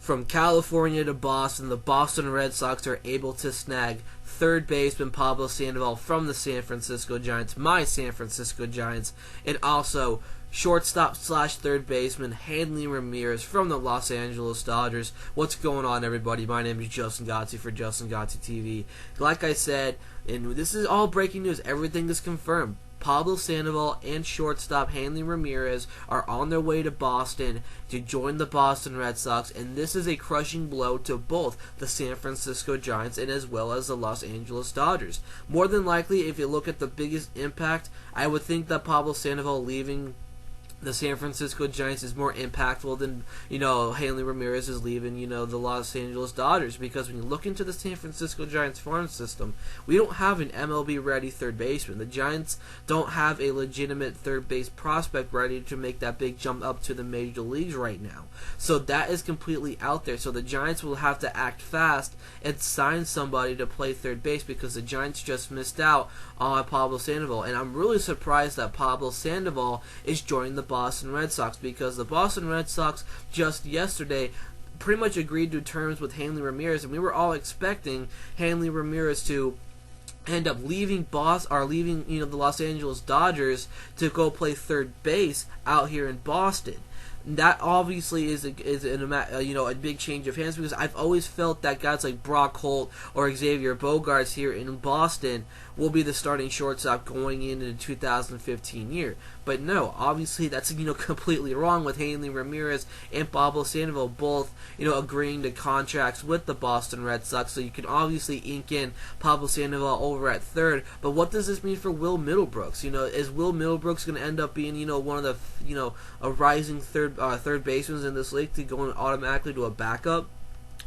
from California to Boston, the Boston Red Sox are able to snag third baseman Pablo Sandoval from the San Francisco Giants, my San Francisco Giants, and also shortstop slash third baseman Hanley Ramirez from the Los Angeles Dodgers. What's going on, everybody? My name is Justin Godsey for Justin Godsey TV. Like I said, and this is all breaking news, everything is confirmed. Pablo Sandoval and shortstop Hanley Ramirez are on their way to Boston to join the Boston Red Sox, and this is a crushing blow to both the San Francisco Giants and as well as the Los Angeles Dodgers. More than likely, if you look at the biggest impact, I would think that Pablo Sandoval leaving the San Francisco Giants is more impactful than, Hanley Ramirez is leaving, the Los Angeles Dodgers, because when you look into the San Francisco Giants farm system, we don't have an MLB-ready third baseman. The Giants don't have a legitimate third base prospect ready to make that big jump up to the major leagues right now. So that is completely out there. So the Giants will have to act fast and sign somebody to play third base, because the Giants just missed out on Pablo Sandoval. And I'm really surprised that Pablo Sandoval is joining the Boston Red Sox, because the Boston Red Sox just yesterday pretty much agreed to terms with Hanley Ramirez, and we were all expecting Hanley Ramirez to end up leaving the Los Angeles Dodgers to go play third base out here in Boston. That obviously is a big change of hands, because I've always felt that guys like Brock Holt or Xavier Bogaerts here in Boston will be the starting shortstop going into the 2015 year. But no, obviously that's completely wrong, with Hanley Ramirez and Pablo Sandoval both agreeing to contracts with the Boston Red Sox. So you can obviously ink in Pablo Sandoval over at third. But what does this mean for Will Middlebrooks? Is Will Middlebrooks going to end up being one of the a rising third baseman in this league to go automatically to a backup?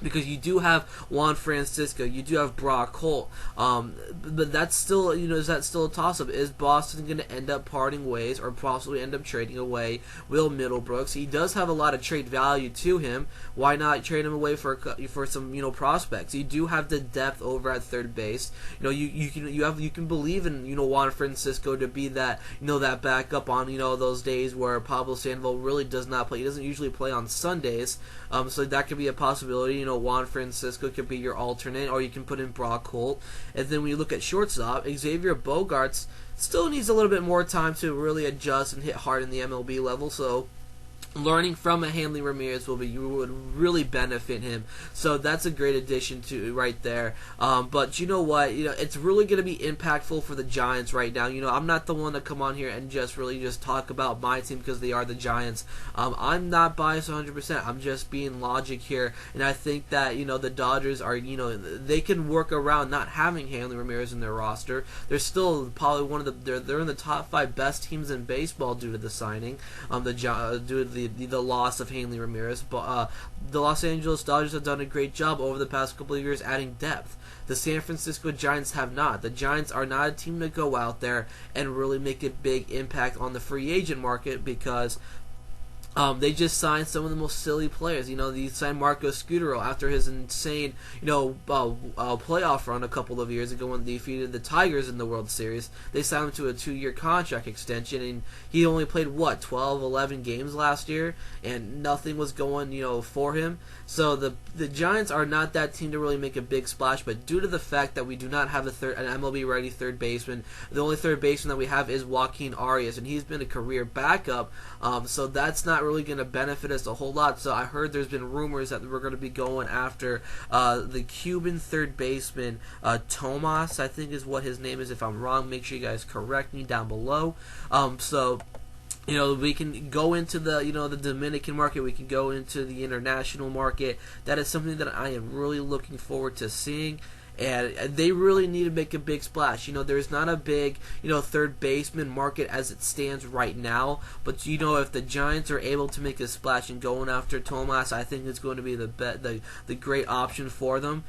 Because you do have Juan Francisco, you do have Brock Holt, but that's still, is that still a toss-up? Is Boston going to end up parting ways or possibly end up trading away Will Middlebrooks? He does have a lot of trade value to him. Why not trade him away for some prospects? You do have the depth over at third base. You can believe in Juan Francisco to be that that backup on those days where Pablo Sandoval really does not play. He doesn't usually play on Sundays, so that could be a possibility. Juan Francisco could be your alternate, or you can put in Brock Holt. And then when you look at shortstop, Xavier Bogaerts still needs a little bit more time to really adjust and hit hard in the MLB level, so learning from a Hanley Ramirez would really benefit him. So that's a great addition to right there. But you know what? It's really going to be impactful for the Giants right now. I'm not the one to come on here and just talk about my team, because they are the Giants. I'm not biased 100%. I'm just being logic here, and I think that the Dodgers are they can work around not having Hanley Ramirez in their roster. They're still probably they're in the top 5 best teams in baseball due to the signing. Due to the loss of Hanley Ramirez, but the Los Angeles Dodgers have done a great job over the past couple of years adding depth. The San Francisco Giants have not. The Giants are not a team to go out there and really make a big impact on the free agent market, because they just signed some of the most silly players. They signed Marco Scutaro after his insane, playoff run a couple of years ago when they defeated the Tigers in the World Series. They signed him to a 2-year contract extension, and he only played 12, 11 games last year, and nothing was going, for him. So the Giants are not that team to really make a big splash, but due to the fact that we do not have an MLB-ready third baseman, the only third baseman that we have is Joaquin Arias, and he's been a career backup, so that's not really going to benefit us a whole lot. So I heard there's been rumors that we're going to be going after the Cuban third baseman, Tomas, I think is what his name is. If I'm wrong, make sure you guys correct me down below. We can go into the Dominican market. We can go into the international market. That is something that I am really looking forward to seeing. And they really need to make a big splash. There's not a big, third baseman market as it stands right now. But, if the Giants are able to make a splash and going after Tomas, I think it's going to be the great option for them.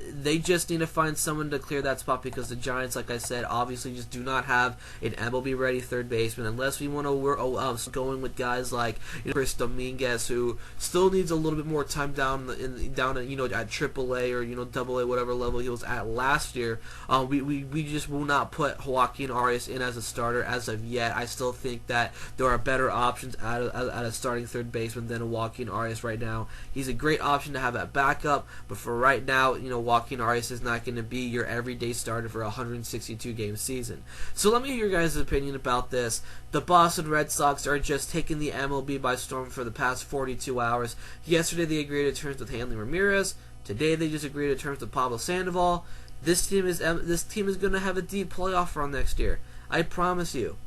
They just need to find someone to clear that spot, because the Giants, like I said, obviously just do not have an MLB-ready third baseman, unless we want to going with guys like Chris Dominguez, who still needs a little bit more time down at AAA or AA, whatever whatever level he was at last year. We just will not put Joaquin Arias in as a starter as of yet. I still think that there are better options at a starting third baseman than a Joaquin Arias right now. He's a great option to have at backup, but for right now, Joaquin Arias is not going to be your everyday starter for a 162-game season. So let me hear your guys' opinion about this. The Boston Red Sox are just taking the MLB by storm for the past 42 hours. Yesterday they agreed to terms with Hanley Ramirez. Today they just agreed to terms with Pablo Sandoval. This team is going to have a deep playoff run next year. I promise you.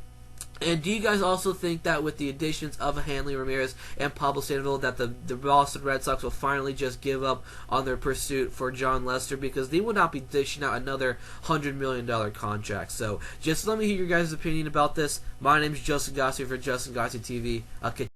And do you guys also think that with the additions of Hanley Ramirez and Pablo Sandoval that the Boston Red Sox will finally just give up on their pursuit for Jon Lester, because they will not be dishing out another $100 million contract? So just let me hear your guys' opinion about this. My name is Justin Godsey for Justin Godsey TV. I'll catch